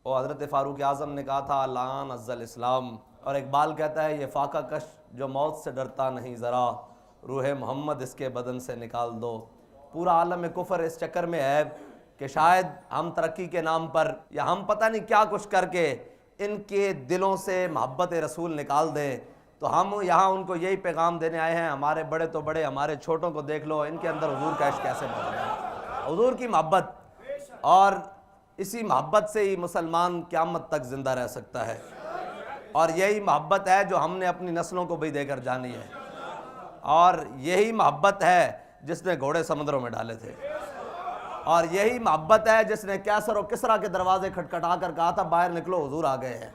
اور حضرت فاروق اعظم نے کہا تھا لعن ازل اسلام، اور اقبال کہتا ہے یہ فاقہ کش جو موت سے ڈرتا نہیں ذرا، روح محمد اس کے بدن سے نکال دو۔ پورا عالم کفر اس چکر میں ہے کہ شاید ہم ترقی کے نام پر یا ہم پتہ نہیں کیا کچھ کر کے ان کے دلوں سے محبت رسول نکال دیں، تو ہم یہاں ان کو یہی پیغام دینے آئے ہیں، ہمارے بڑے تو بڑے، ہمارے چھوٹوں کو دیکھ لو، ان کے اندر حضور کا عشق کیسے موجود ہے، حضور کی محبت، اور اسی محبت سے ہی مسلمان قیامت تک زندہ رہ سکتا ہے، اور یہی محبت ہے جو ہم نے اپنی نسلوں کو بھی دے کر جانی ہے، اور یہی محبت ہے جس نے گھوڑے سمندروں میں ڈالے تھے، اور یہی محبت ہے جس نے کیسر و کسرا کے دروازے کھٹکھٹا کر کہا تھا باہر نکلو حضور آ گئے ہیں۔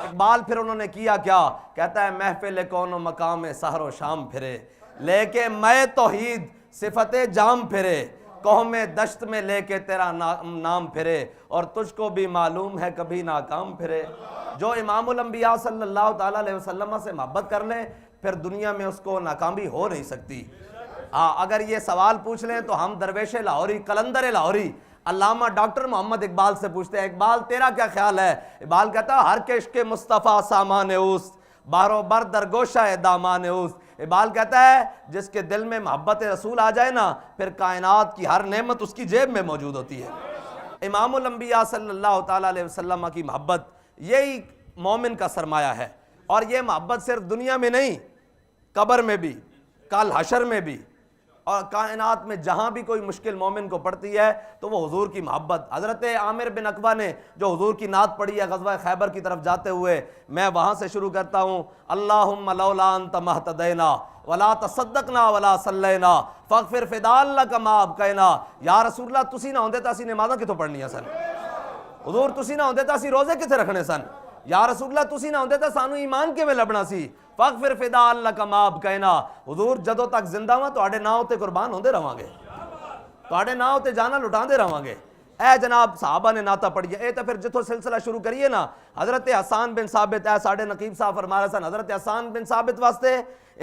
اقبال پھر انہوں نے کیا کیا، کہتا ہے محفل کون و مقام سحر و شام پھرے، لے کے میں توحید صفت جام پھرے، قوم دشت میں لے کے تیرا نام پھرے، اور تجھ کو بھی معلوم ہے کبھی ناکام پھرے۔ جو امام الانبیاء صلی اللہ تعالیٰ علیہ وسلم سے محبت کر لے پھر دنیا میں اس کو ناکامی ہو نہیں سکتی۔ اگر یہ سوال پوچھ لیں تو ہم درویش لاہوری، قلندر لاہوری، علامہ ڈاکٹر محمد اقبال سے پوچھتے ہیں اقبال تیرا کیا خیال ہے؟ اقبال کہتا ہے ہر کے عشق مصطفیٰ سامان اوست، بارو بر در گوشہ دامان اوست۔ اقبال کہتا ہے جس کے دل میں محبت رسول آ جائے نا پھر کائنات کی ہر نعمت اس کی جیب میں موجود ہوتی ہے۔ امام الانبیاء صلی اللہ تعالیٰ علیہ وسلم کی محبت یہی مومن کا سرمایہ ہے، اور یہ محبت صرف دنیا میں نہیں، قبر میں بھی، کل حشر میں بھی، اور کائنات میں جہاں بھی کوئی مشکل مومن کو پڑتی ہے تو وہ حضور کی محبت۔ حضرت عامر بن عقبہ نے جو حضور کی نعت پڑھی ہے غزوہ خیبر کی طرف جاتے ہوئے، میں وہاں سے شروع کرتا ہوں، اللہم لولا انت مہتدینا ولا تصدقنا ولا صلینا فاغفر فداء لک ما ابقینا۔ یا رسول اللہ تسی نہ ہوندے تا اسی نمازاں کتوں پڑھنیاں سن، حضور تسی نہ ہوندے تا اسی روزے کتنے رکھنے سن، یا رسول اللہ تسی نہ ہوندے تا سانو ایمان کیویں لبنا سی، فاغفر فداء لک ما ابقینا۔ حضور جدوں تک زندہ ہاں تواڈے نام تے قربان ہوندے رہاں گے، تواڈے نام تے جانا لٹاندے رہاں گے۔ اے جناب صحابہ نے نعتہ پڑھی ہے، اے تے پھر جتوں سلسلہ شروع کریے نا، حضرت حسان بن ثابت ہے ساڈے نقیب صاحب فرما رہے سن، حضرت حسان بن ثابت واسطے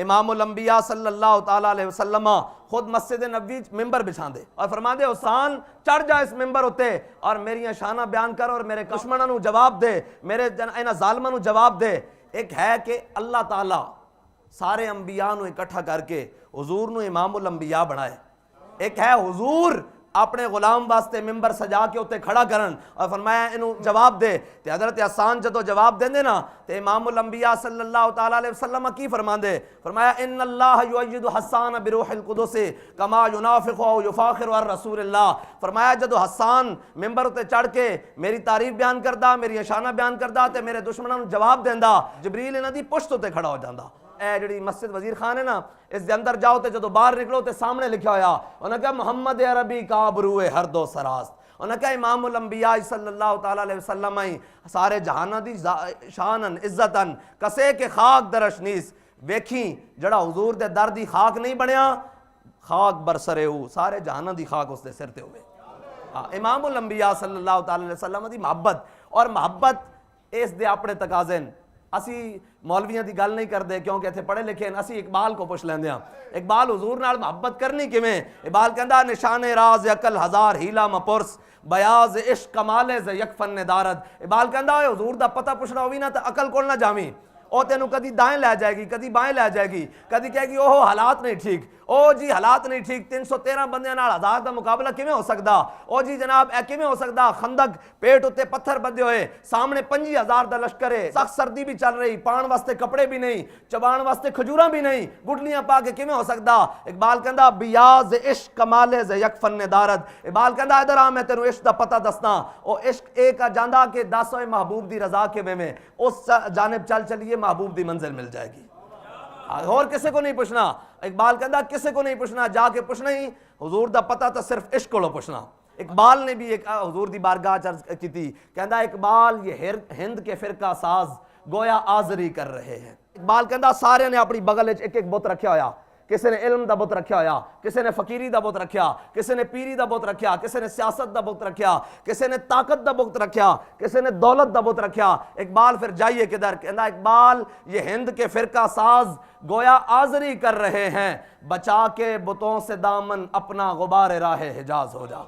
امام الانبیاء صلی اللہ تعالیٰ علیہ وسلم خود مسجد نبوی ممبر بچھان دے اور فرما دے حسان چڑھ جا اس ممبر ہوتے اور میری شانہ بیان کر اور میرے دشمنوں نو جواب دے، میرے انہاں ظالماں نو جواب دے۔ ایک ہے کہ اللہ تعالیٰ سارے انبیاء نو اکٹھا کر کے حضور نو امام الانبیاء بنائے، ایک ہے حضور اپنے غلام واسطے ممبر سجا کے اتے کھڑا کرن اور فرمایا انہوں جواب دے، تے حضرت حسان جدو جواب دیں دے نا تے امام الانبیاء صلی اللہ تعالیٰ علیہ وسلم کی فرمان دے، فرمایا ان اللہ یؤید حسان بروح القدس کما ینافق و یفاخر الرسول اللہ۔ فرمایا جدو حسان ممبر اتے چڑھ کے میری تعریف بیان کردہ، میری شانہ بیان کردہ تے میرے دشمنوں جواب دیندہ، جبریل انہاں دی پشت اتے کھڑا ہو جاندہ۔ اے جڑی مسجد وزیر خان ہے نا اس دے اندر جاؤ تے جدو باہر نکلو تے سامنے لکھا ہویا انہاں کہا محمد عربی کا بروئے ہر دو سراست، انہاں کہا امام الانبیاء صلی اللہ تعالیٰ علیہ وسلم سارے جہانہ دی شانن عزتن کسے کے خاک درش نیس ویکھیں جڑا حضور دے در دی خاک نہیں بنیا خاک برسرے ہو سارے جہانہ دی خاک اس دے سر تے ہوئے۔ امام الانبیاء صلی اللہ تعالیٰ علیہ وسلم دی محبت، اور محبت اس دے اپنے تقاضے اسی مولویاں دی گل نہیں کردے کیونکہ اتنے پڑھے لکھے ہیں، اسی اقبال کو پوچھ لیندے ہیں اقبال حضور نال محبت کرنی کیویں؟ اقبال کہندا نشان راز عقل ہزار ہیلا مپرس بیاض عشق کمال ز یک فن دارد۔ اقبال کہندا اے حضور دا پتہ پوچھنا ہووی نا تے عقل کول نہ جاویں، او تینوں کدی دائیں لے جائے گی کدی بائیں لے جائے گی، کدی کہے گی اوہ حالات نہیں ٹھیک، او جی حالات نہیں ٹھیک، 313 بندیاں نال 1000 دا مقابلہ کیویں ہو سکدا، او جی جناب اے کیویں ہو سکدا، خندق پیٹ اتے پتھر بندے ہوئے سامنے 50,000 دا لشکر ہے، سخت سردی بھی چل رہی، پان واسطے کپڑے بھی نہیں، چبان واسطے کھجوراں بھی نہیں، گڈلیاں پا کے کیویں ہو سکدا۔ اقبال کہندا بیاض عشق کمال ز یک فن دارد۔ اقبال کہندا ادھر آ میں تینوں عشق دا پتہ دسنا، او عشق ایک جاندا کہ 10 ہوئے محبوب دی رضا کے میں اس جانب چل چلیے محبوب دی منزل مل جائے گی، اور کسے کو نہیں پوچھنا۔ اقبال کہندا کسے کو نہیں پوچھنا، جا کے پوچھنا ہی حضور دا پتہ تو صرف عشق کو پوچھنا۔ اقبال نے بھی ایک حضور دی بارگاہ عرض کی تھی، کہندا اقبال یہ ہند کے فرقہ ساز گویا آزری کر رہے ہیں۔ اقبال کہندا سارے نے اپنی بغل ایک ایک بت رکھیا ہویا، کسی نے علم دا بت رکھیا ہویا، کسی نے فقیری دا بت رکھیا، کسی نے پیری دا بت رکھیا، کسی نے سیاست دا بت رکھیا، کسی نے طاقت دا بت رکھیا، کسی نے دولت دا بت رکھیا۔ اقبال پھر جائیے کدھر، کہندا اقبال یہ ہند کے فرقہ ساز گویا آزری کر رہے ہیں، بچا کے بتوں سے دامن اپنا غبار راہ حجاز ہو جا۔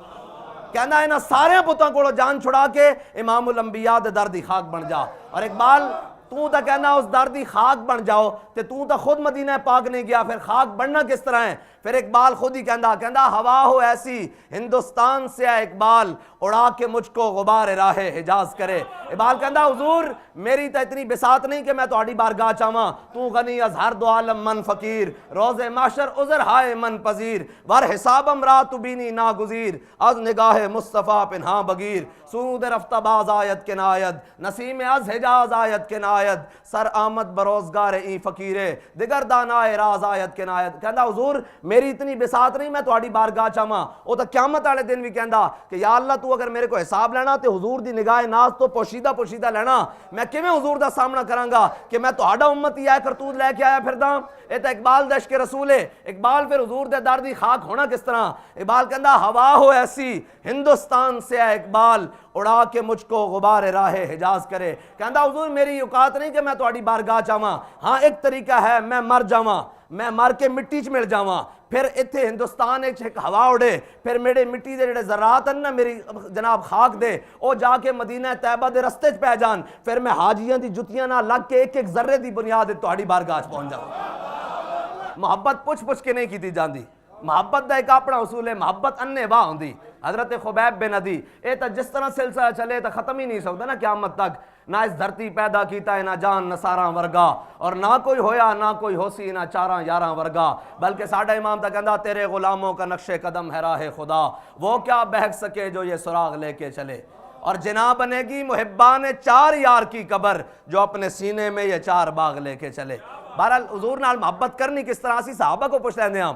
کہنا ہے نا سارے پتاں کو جان چھڑا کے امام الانبیاء دے در دی خاک بن جا. اور اقبال تو تا کہنا اس در دی خاک بن جاؤ تے تو تا خود مدینہ پاک نہیں گیا, پھر خاک بننا کس طرح ہے؟ پھر اقبال خود ہی کہندا ہوا ہو ایسی ہندوستان سے ہے اقبال, اڑا کے مجھ کو غبار راہ حجاز کرے. اقبال کہندا حضور میری تا اتنی بساط نہیں کہ میں تہاڈی بارگاہ چاواں, تو غنی از ہر دو عالم من فقیر, روز محشر عذر ہائے من پذیر, ور حسابم را تو بینی ناگزیر, از نگاہ مصطفیٰ پنہاں بگیر, سرود رفتہ باز آیت کے ناید, نسیم از حجاز آیت کے ناید, سر آمد بروزگار این فقیرے, دگر دانائے راز آیت کے ناید. کہندا حضور میری اتنی بساط نہیں میں تہاڈی بارگاہ چاواں. او تا قیامت والے دن بھی کہندا کہ یا اللہ تو اگر میرے کو حساب لینا تے حضور دی نگاہ ناز تو پوشیدہ پوشیدہ لینا, میں کیویں حضور دا سامنا کراں گا کہ میں تہاڈا امتی ہے کرتوت لے کے آیا پھردا. اے تا اقبال دش کے رسول ہے. اقبال پھر حضور دے در دی خاک ہونا کس طرح؟ اقبال کہندا ہوا ہو ایسی ہندوستان سے ہے اقبال, اڑا کے مجھ کو غبار راہ حجاز کرے. کہندا حضور میری اوقات نہیں کہ میں تہاڈی بارگاہ چاواں, ہاں ایک طریقہ ہے میں مر جاواں, میں مر کے مٹی چ مل جاواں, پھر اتھے ہندوستان ایک ہوا اڑے, پھر میرے مٹی دے جڑے ذرات ہیں نا میری جناب خاک دے او جا کے مدینہ طیبہ دے رستے چ پہ جان, پھر میں حاجیاں دی جتیاں نہ لگ کے ایک ایک ذرے دی بنیاد تہاڈی بارگاہ چ پہنچ جاواں. محبت پوچھ کے نہیں کیتی جاندی, محبت دا ایک اپنا اصول ہے, محبت انے واہ ہوندی. حضرت خبیب بن عدی اے تا جس طرح سلسلہ چلے تا ختم ہی نہیں سکتا نا قیامت تک. نہ اس دھرتی پیدا کیتا ہے نہ جان نہ ساراں ورگا, اور نہ کوئی ہویا نہ کوئی ہوسی نہ چاراں یاراں ورگا, بلکہ ساڈا امام تا کہندا تیرے غلاموں کا نقش قدم ہے راہ خدا, وہ کیا بہک سکے جو یہ سراغ لے کے چلے. اور جناب بنے گی محبان چار یار کی قبر, جو اپنے سینے میں یہ چار باغ لے کے چلے. بہرحال حضور نال محبت کرنی کس طرح سی صحابہ کو پوچھ لیندے ہاں.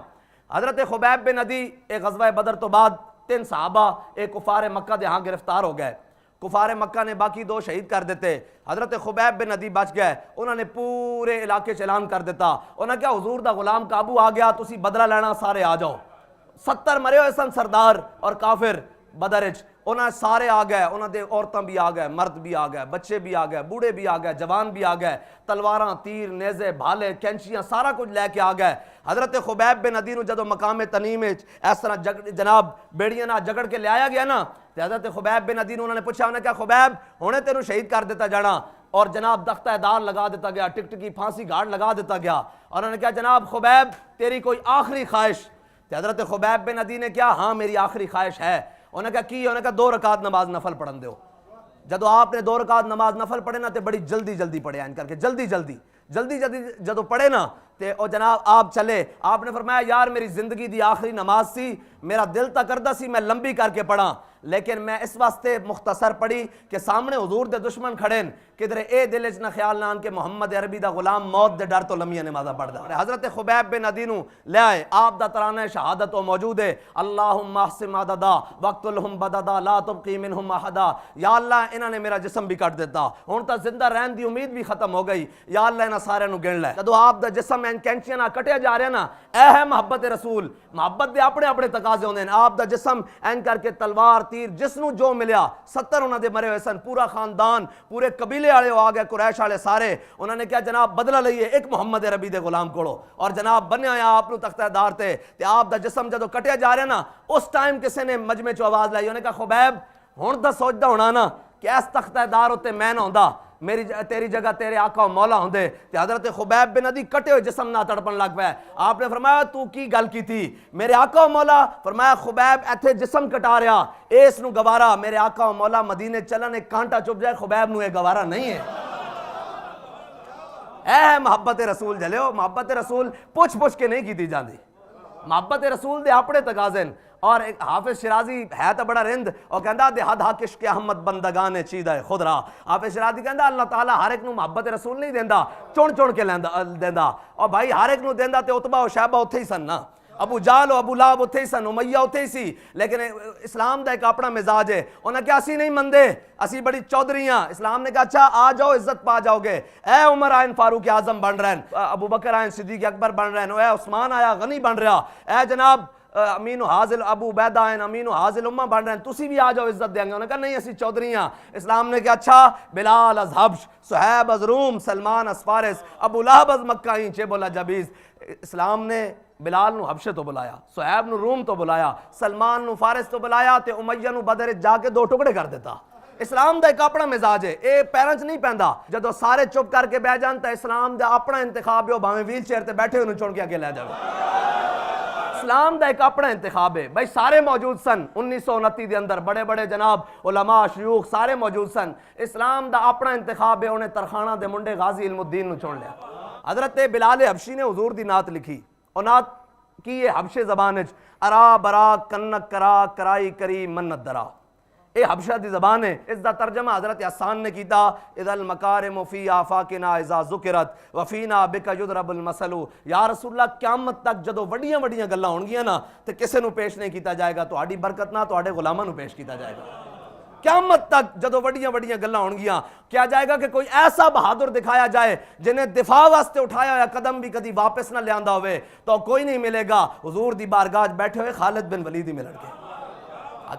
حضرت خبیب بن عدی ایک غزوہ بدر تو بعد 3 صحابہ ایک کفار مکہ دے ہاں گرفتار ہو گئے. کفار مکہ نے باقی 2 شہید کر دیتے, حضرت خبیب بن عدی بچ گئے. انہوں نے پورے علاقے چ اعلان کر دیتا, انہوں نے کہا حضور دا غلام قابو آ گیا, تسی بدلہ لینا سارے آ جاؤ. 70 مرے ہوئے سن سردار اور کافر بدر وچ, انہاں سارے آ گئے, انہاں دے عورتاں بھی آ گئے, مرد بھی آ گئے, بچے بھی آ گئے, بوڑھے بھی آ گئے, جوان بھی آ گئے, تلواراں تیر نیزے بھالے کینچیاں سارا کچھ لے کے آ گئے. حضرت خبیب بن عدی نو جدو مقام تنیم اس طرح جناب بیڑیاں نہ جگڑ کے لے آیا گیا نا, تے حضرت خبیب بن عدی نو انہوں نے پوچھا, انہوں نے کہا خبیب ہونے تینوں شہید کر دیتا جانا, اور جناب تختہ دار لگا دیتا گیا, ٹکٹ کی پھانسی گھاٹ لگا دیتا گیا. اور انہوں نے کہا جناب خبیب تیری کوئی آخری خواہش؟ تے حضرت خبیب بن عدی نے کہا ہاں میری آخری خواہش ہے. انہوں نے کہا کی؟ انہوں نے کہا 2 رکعت نماز نفل پڑھن دیو. جدو آپ نے 2 رکعت نماز نفل پڑھے نا تے بڑی جلدی پڑھے ان کر کے, جلدی جدو پڑھے نا تے او جناب آپ چلے, آپ نے فرمایا یار میری زندگی دی آخری نماز سی, میرا دل تا کردہ سی میں لمبی کر کے پڑھاں, لیکن میں اس واسطے مختصر پڑھی کہ سامنے حضور دے دشمن کھڑے کدھر اے دل وچ نہ خیال نہ آن کہ محمد عربی دا غلام موت دے ڈر تو لمیاں نمازاں پڑھدا. حضرت خبیب بن عدی نو لے آئے, آپ دا ترانہ شہادت او موجود ہے, اللہم احسم عددا وقتلہم بددا لا تبقی منہم احدا. یا اللہ انہاں نے میرا جسم بھی کٹ دیتا, ہن تا زندہ رہن دی امید بھی ختم ہو گئی, یا اللہ انہاں سارے نو گن لے. جدو آپ دا جسم این کینچیاں نہ کٹیا جا رہا نا, اے ہے محبت رسول. محبت دے اپنے تقاضے ہوندے ہیں. آپ دا جسم این کر کے تلوار تیر جس نو جو ملیا, 70 انہاں دے مرے ہوئے سن, پورا خاندان پورے قبیلے والے آ گئے, قریش والے سارے. انہوں نے کہا جناب بدلہ لئیے ایک محمد عربی دے غلام کولو, اور جناب بنیا آیا آپ نو تختہ دار تے آپ دا جسم جدو کٹیا جا رہا نا, اس ٹائم کسے نے مجمع چو آواز لائی. انہوں نے کہا خبیب ہن دا سوچدا ہونا نا کہ اس تختہ دار ہوتے میں نہ ہوندا, تیری جگہ تیرے آقا و مولا ہوندے. تے حضرت خبیب بن عدی کٹے ہوئے جسم نہ تڑپن لگ پیا. آپ نے فرمایا تو کی گل کی تھی؟ میرے آقا و مولا. فرمایا خبیب ایتھے جسم کٹا رہا, اس نو گوارا, میرے آقا و مولا مدینے چلن ایک کانٹا چپ جائے, خبیب نو یہ گوارا نہیں ہے. اے محبت رسول جلیو, محبت رسول پوچھ کے نہیں کیتی جاندی, محبت رسول دے اپنے تقاضے. اور ایک حافظ شرازی ہے تو بڑا رند, اور کہندا دے حد حق عشق احمد بندگان چیدہ خود را. حافظ شرازی کہندا اللہ تعالیٰ ہر ایک نو محبت رسول نہیں دیندا, چون کے دیندا. اور بھائی ہر ایک نو دیندا تے عتبہ و شیبہ اتھے ہی سن نا, ابو جال و ابو لہب اتھے ہی سن, امیہ اتھے ہی سی, لیکن اسلام دا ایک اپنا مزاج ہے. انہاں کہا اسی نہیں مندے, اسی بڑی چودھریاں. اسلام نے کہا اچھا آ جاؤ عزت پا جاؤ گے. اے عمر آئین فاروق اعظم بن رہے ہیں, ابو بکر آئین صدیق اکبر بن رہے ہیں, اے عثمان آیا غنی بن رہا, اے جناب امین و حاضل ابو عبیدہ ہیں, امین و حاضل امہ بن رہے ہیں, تسی بھی آ جاؤ عزت دیں گے. انہوں نے کہا نہیں اسی چودھریاں. اسلام نے کہا اچھا بلال از حبش, صہیب از روم, سلمان از فارس, ابو لہب از مکہ, چے بولا جبیز. اسلام نے بلال نو حبشے تو بلایا، صہیب نو روم تو بلایا، سلمان نو فارس تو بلایا تے امیہ نو بدر جا کے 2 ٹکڑے کر دیتا۔ اسلام دا ایک اپنا مزاج ہے، اے پیرنٹس نہیں پیندا جدو سارے چپ کر کے بیٹھ جان تے اسلام دا اپنا انتخاب ہے، بھاویں ویل چیئر تے بیٹھے انہوں چن کے اگے لے جاوے۔ اسلام دا ایک اپنا انتخاب ہے، بھائی سارے موجود سن 1929 دے اندر، بڑے بڑے جناب علماء شیوخ سارے موجود سن۔ اسلام دا اپنا انتخاب ہے، انہیں ترخانہ دے منڈے غازی علم الدین نو چن لیا۔ حضرت بلال حبشی نے حضور دی نعت لکھی، اور نعت کی ہے حبشے زبان وچ، ارا برا کنک کرا کرائی کری منت درا۔ اے حبشہ دی زبان ہے، اس دا ترجمہ حضرت حسان نے کیتا، اذا المکارم فی آفاقنا اذا ذکرت وفینا بک یضرب المثل۔ یا رسول اللہ قیامت تک جدو وڈیاں وڈیاں گلاں ہون گیاں نا تے کسے نو پیش نہیں کیتا جائے گا، تہاڈی برکت نہ تہاڈے غلاماں نو پیش کیتا جائے گا۔ قیامت تک جدو وڈیاں وڈیاں گلاں ہون گیاں، کیا جائے گا کہ کوئی ایسا بہادر دکھایا جائے جنہیں دفاع واسطے اٹھایا ہوا قدم بھی کدی واپس نہ لیاندا ہوئے، تو کوئی نہیں ملے گا حضور دی بارگاہ بیٹھے ہوئے خالد بن ولید ہی ملن گے۔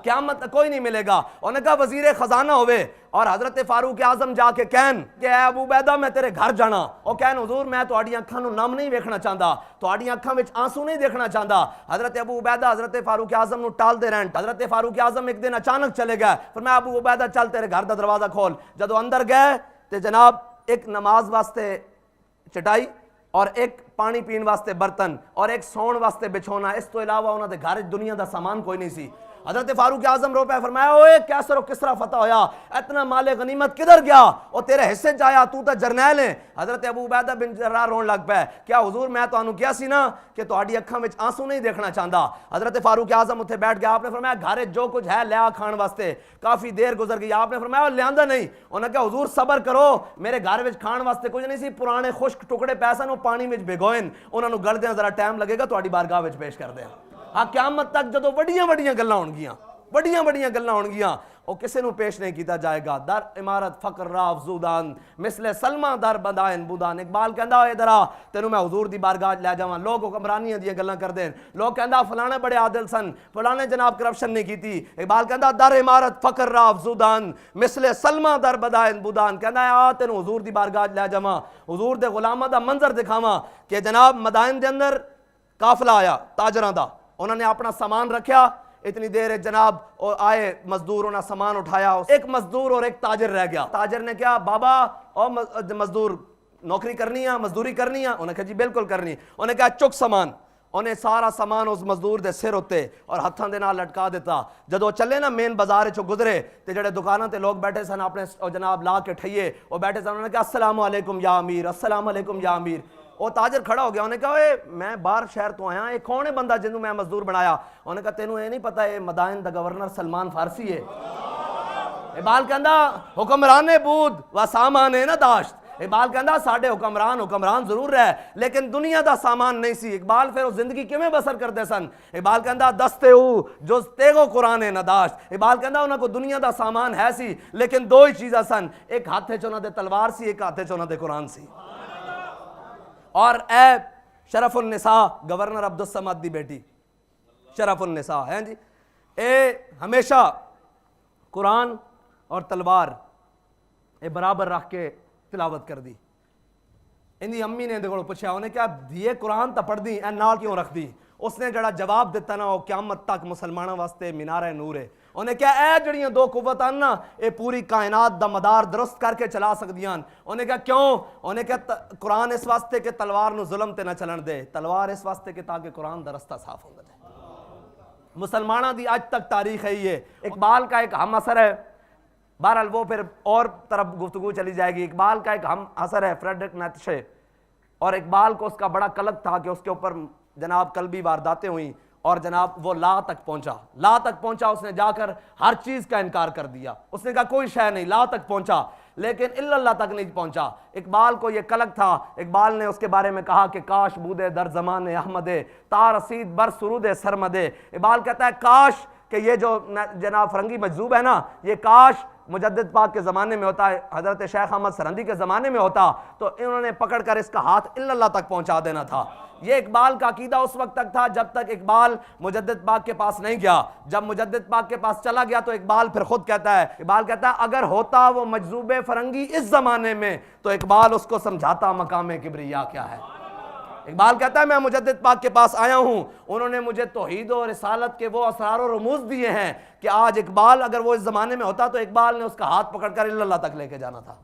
قیامت کوئی نہیں ملے گا۔ انہوں نے کہا وزیر خزانہ ہوئے اور حضرت فاروق اعظم جا کے کہن کہ اے ابو عبیدہ میں تیرے گھر جانا، او کہن حضور میں تہاڈی اکھاں نو نم نہیں ویکھنا چاہندا، تہاڈی اکھاں وچ آنسو نہیں دیکھنا چاہندا۔ حضرت ابو عبیدہ حضرت فاروق اعظم نو ٹال دے رہن۔ حضرت فاروق اعظم ایک دن اچانک چلے گئے، فرمایا ابو عبیدہ چل تیرے گھر دا دروازہ کھول۔ جدو اندر گئے تے جناب ایک نماز واسطے چٹائی اور ایک پانی پین واسطے برتن اور ایک سون واسطے بچھونا، اس تو علاوہ انہاں دے گھر دنیا دا سامان کوئی نہیں سی۔ حضرت فاروق اعظم رو پہ فرمایا اوے کیسر و کسرا فتح ہویا، اتنا مال غنیمت کدھر گیا، او تیرے حصے جایا، تو تا جرنیل ہے۔ حضرت ابو عبیدہ بن جراح رون لگ پے، کیا حضور میں تو انہوں کیا سی نا کہ تہاڈی اکھاں وچ آنسو نہیں دیکھنا چاہندا۔ حضرت فاروق اعظم اتھے بیٹھ گیا، آپ نے فرمایا گھر جو کچھ ہے لیا کھان واسطے۔ کافی دیر گزر گئی، آپ نے فرمایا لیاندا نہیں۔ انہوں نے کہا حضور صبر کرو، میرے گھر وچ کھان واسطے کچھ نہیں سی، پرانے خشک ٹکڑے پیسے نو پانی وچ بھگوئن، انہاں نو گل دیاں ذرا ٹائم لگے گا، تہاڈی بارگاہ وچ پیش کر دیاں۔ ہاں قیامت تک جدو وڈیاں وڈیاں گلاں ہون گیاں، وڈیاں وڈیاں گلاں ہون گیاں، او کسے نو پیش نہیں کیتا جائے گا۔ در عمارت فقر را افزودان مثل سلمہ در بدائن بودان۔ اقبال کہندا اے درا تینوں میں حضور دی بارگاہ لے جاواں، لوگ حکمرانیاں دیاں گلاں کر دین، لوگ کہندا فلانے بڑے عادل سن، فلانے جناب کرپشن نہیں کیتی۔ اقبال کہندا در عمارت فقر را افزودان مثل سلمہ در بدائن بودان، کہندا آ تینوں حضور دی بارگاہ لے جاواں، حضور دے غلاماں دا منظر دکھاواں کہ جناب مدائن دے اندر قافلہ آیا تاجراں دا، انہوں نے اپنا سامان رکھیا، اتنی دیر جناب اور آئے مزدور، انہاں سامان اٹھایا، ایک مزدور اور ایک تاجر رہ گیا۔ تاجر نے کہا بابا او مزدور نوکری کرنی ہے، مزدوری کرنی ہے؟ انہوں نے کہا جی بالکل کرنی۔ انہوں نے کہا چک سامان، انہیں سارا سامان اس مزدور دے سر ہوتے اور ہتھاں دے نال لٹکا دیتا۔ جدو چلے نا مین بازار چو گزرے تے جڑے دکاناں تے لوگ بیٹھے سن اپنے جناب لا کے ٹھئیے وہ بیٹھے سن، انہوں نے کہا السلام علیکم یا امیر، السلام علیکم یا امیر۔ وہ تاجر کھڑا ہو گیا، انہوں نے کہا اے میں باہر شہر تو آیا، یہ کون ہے بندہ جنوں میں مزدور بنایا؟ انہوں نے کہا تینوں یہ نہیں پتا ہے مدائن دا گورنر سلمان فارسی ہے۔ اقبال کہندا حکمران بود و سامان نہ داشت۔ اقبال کہندا ساڈے حکمران ضرور رہے لیکن دنیا دا سامان نہیں سی۔ اقبال پھر وہ زندگی کیویں بسر کرتے سن؟ اقبال کہندا دستے او جو تیگو قرآن نہ داشت۔ اقبال کہندا انہاں کو دنیا دا سامان ہے سی لیکن دو ہی چیزاں سن، ایک ہاتھ چ انہاں دے تلوار سی، ایک ہاتھ چ انہاں دے قرآن سی۔ اور اے شرف النساء گورنر عبدالصمد دی بیٹی شرف النساء ہیں جی، اے ہمیشہ قرآن اور تلوار اے برابر رکھ کے تلاوت کر دی۔ اندی امی نے اندے کو پوچھا، انہیں کہا دیئے قرآن تا پڑھ دی اے نال کیوں رکھ دی؟ اس نے جڑا جواب دیتا نا وہ قیامت تک مسلمانوں واسطے مینار نور ہے۔ انہیں کہا اے جڑیاں دو قوتاں نا اے پوری کائنات دا مدار درست کر کے چلا سکدیاں۔ انہیں کہا کیوں؟ انہیں کہا قرآن اس واسطے کہ تلوار نو ظلم تے نہ چلن دے، تلوار اس واسطے کہ تاکہ قرآن دا رستہ صاف ہو جائے۔ مسلمانوں دی آج تک تاریخ ہے یہ۔ اقبال کا ایک ہم اثر ہے، بہرحال وہ پھر اور طرف گفتگو چلی جائے گی۔ اقبال کا ایک ہم اثر ہے فریڈرک نیتشے، اور اقبال کو اس کا بڑا قلق تھا کہ اس کے اوپر جناب قلبی وارداتیں ہوئیں اور جناب وہ لا تک پہنچا، اس نے جا کر ہر چیز کا انکار کر دیا، اس نے کہا کوئی شے نہیں، لا تک پہنچا لیکن الا اللہ تک نہیں پہنچا۔ اقبال کو یہ قلق تھا، اقبال نے اس کے بارے میں کہا کہ کاش بودے در زمان احمد تا رسید بر سرود سرمد۔ اقبال کہتا ہے کاش کہ یہ جو جناب فرنگی مجذوب ہے نا، یہ کاش مجدد پاک کے زمانے میں ہوتا ہے، حضرت شیخ احمد سرہندی کے زمانے میں ہوتا تو انہوں نے پکڑ کر اس کا ہاتھ الا اللہ تک پہنچا دینا تھا۔ یہ اقبال کا عقیدہ اس وقت تک تھا جب تک اقبال مجدد پاک کے پاس نہیں گیا۔ جب مجدد پاک کے پاس چلا گیا تو اقبال پھر خود کہتا ہے، اقبال کہتا ہے اگر ہوتا وہ مجذوب فرنگی اس زمانے میں تو اقبال اس کو سمجھاتا مقام کبریا کیا ہے۔ اقبال کہتا ہے میں مجدد پاک کے پاس آیا ہوں، انہوں نے مجھے توحید و رسالت کے وہ اسرار و رموز دیے ہیں کہ آج اقبال اگر وہ اس زمانے میں ہوتا تو اقبال نے اس کا ہاتھ پکڑ کر اللہ تک لے کے جانا تھا۔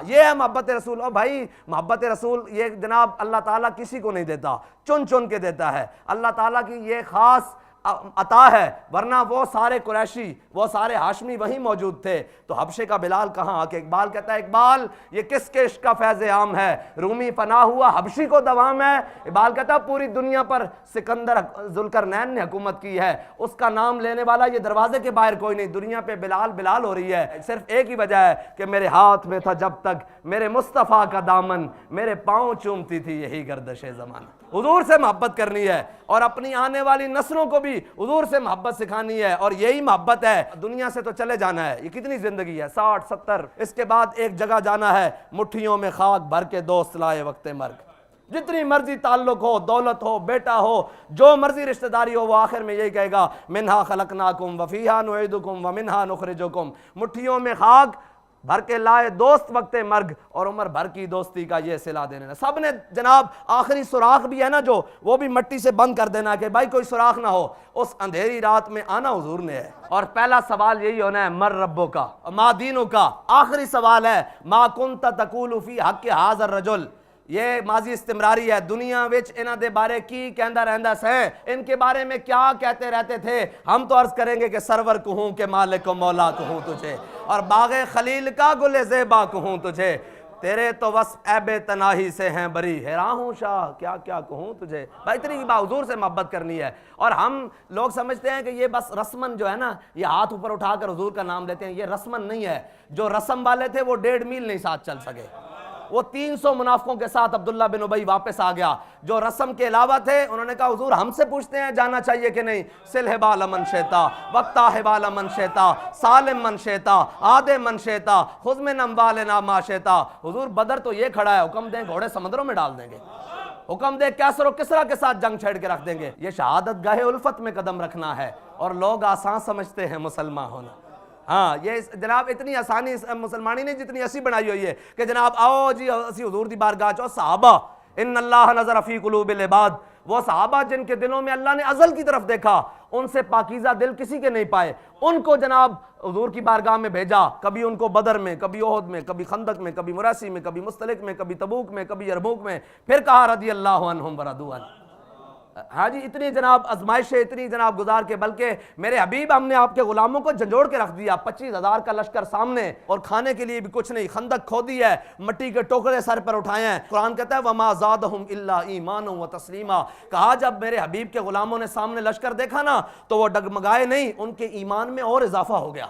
یہ ہے محبت رسول۔ اور بھائی محبت رسول یہ جناب اللہ تعالیٰ کسی کو نہیں دیتا، چن چن کے دیتا ہے، اللہ تعالیٰ کی یہ خاص عطا ہے، ورنہ وہ سارے قریشی، وہ سارے ہاشمی وہیں موجود تھے، تو حبشے کا بلال کہاں؟ کہ اقبال کہتا ہے اقبال یہ کس کے عشق کا فیض عام ہے، رومی پناہ ہوا حبشی کو دوام ہے۔ اقبال کہتا ہے پوری دنیا پر سکندر ذوالقرنین نے حکومت کی ہے، اس کا نام لینے والا یہ دروازے کے باہر کوئی نہیں، دنیا پہ بلال بلال ہو رہی ہے، صرف ایک ہی وجہ ہے کہ میرے ہاتھ میں تھا جب تک میرے مصطفیٰ کا دامن، میرے پاؤں چومتی تھی یہی گردش زمانہ۔ حضور سے محبت کرنی ہے اور اپنی آنے والی نسلوں کو بھی حضور سے محبت سکھانی ہے، اور یہی محبت ہے۔ دنیا سے تو چلے جانا ہے، یہ کتنی زندگی ہے، 60 70، اس کے بعد ایک جگہ جانا ہے، مٹھیوں میں خاک بھر کے دوست لائے وقت مرگ۔ جتنی مرضی تعلق ہو، دولت ہو، بیٹا ہو، جو مرضی رشتہ داری ہو، وہ آخر میں یہی کہے گا منہا خلقناکم وفیہا نعیدکم ومنہا نخرجکم۔ مٹھیوں میں خاک بھر کے لائے دوست وقت مرگ، اور عمر بھر کی دوستی کا یہ صلہ دینا۔ سب نے جناب آخری سوراخ بھی ہے نا جو، وہ بھی مٹی سے بند کر دینا کہ بھائی کوئی سوراخ نہ ہو، اس اندھیری رات میں آنا حضور نے ہے۔ اور پہلا سوال یہی ہونا ہے مر ربو کا ما دینو کا، آخری سوال ہے ما کنت تقول فی حق ھذا الرجل۔ یہ ماضی استمراری ہے، دنیا وچ انہاں دے بارے کی کہندا رہندا سے، ان کے بارے میں کیا کہتے رہتے تھے؟ ہم تو عرض کریں گے کہ سرور کہوں کہ مالک و مولا کہوں تجھے، اور باغ خلیل کا گل زیبا کہوں تجھے، تیرے تو وصف عیب تناہی سے ہیں بری، حیران ہوں شاہ کیا کیا کہوں تجھے۔ بھائی اتنی حضور سے محبت کرنی ہے۔ اور ہم لوگ سمجھتے ہیں کہ یہ بس رسمن جو ہے نا، یہ ہاتھ اوپر اٹھا کر حضور کا نام لیتے ہیں، یہ رسمن نہیں ہے۔ جو رسم والے تھے وہ 1.5 میل نہیں ساتھ چل سکے، وہ 300 منافقوں کے ساتھ عبداللہ بن ابی واپس آ گیا۔ جو رسم کے علاوہ تھے انہوں نے کہا حضور ہم سے پوچھتے ہیں جانا چاہیے کہ نہیں، سل حبال من شیتا وقتا حبال من شیتا سالم من شیتا آدے من شیتا خذ من اموالنا ما شیتا۔ حضور بدر تو یہ کھڑا ہے، حکم دیں گھوڑے سمندروں میں ڈال دیں گے، حکم دیں کیسر و کسرا کے ساتھ جنگ چھیڑ کے رکھ دیں گے۔ یہ شہادت گاہ الفت میں قدم رکھنا ہے، اور لوگ آسان سمجھتے ہیں مسلمان ہونا۔ ہاں یہ جناب اتنی آسانی مسلمانی نہیں جتنی اسی بنائی ہوئی ہے کہ جناب آؤ جی اسی حضور دی بارگاہ چو صحابہ ان اللہ نظر فی قلوب العباد، وہ صحابہ جن کے دلوں میں اللہ نے ازل کی طرف دیکھا، ان سے پاکیزہ دل کسی کے نہیں پائے، ان کو جناب حضور کی بارگاہ میں بھیجا، کبھی ان کو بدر میں، کبھی احد میں، کبھی خندق میں، کبھی مراسی میں، کبھی مستلق میں، کبھی تبوک میں، کبھی یرموک میں، پھر کہا رضی اللہ عنہم ورضوا عنہ۔ ہاں جی اتنی جناب آزمائشیں، اتنی جناب گزار کے، بلکہ میرے حبیب ہم نے آپ کے غلاموں کو جھنجھوڑ کے رکھ دیا، 25,000 کا لشکر سامنے، اور کھانے کے لیے بھی کچھ نہیں، خندق کھودی ہے، مٹی کے ٹوکرے سر پر اٹھائے ہیں۔ قرآن کہتا ہے وما زادہم الا ایمانا وتسلیما، کہا جب میرے حبیب کے غلاموں نے سامنے لشکر دیکھا نا تو وہ ڈگمگائے نہیں، ان کے ایمان میں اور اضافہ ہو گیا۔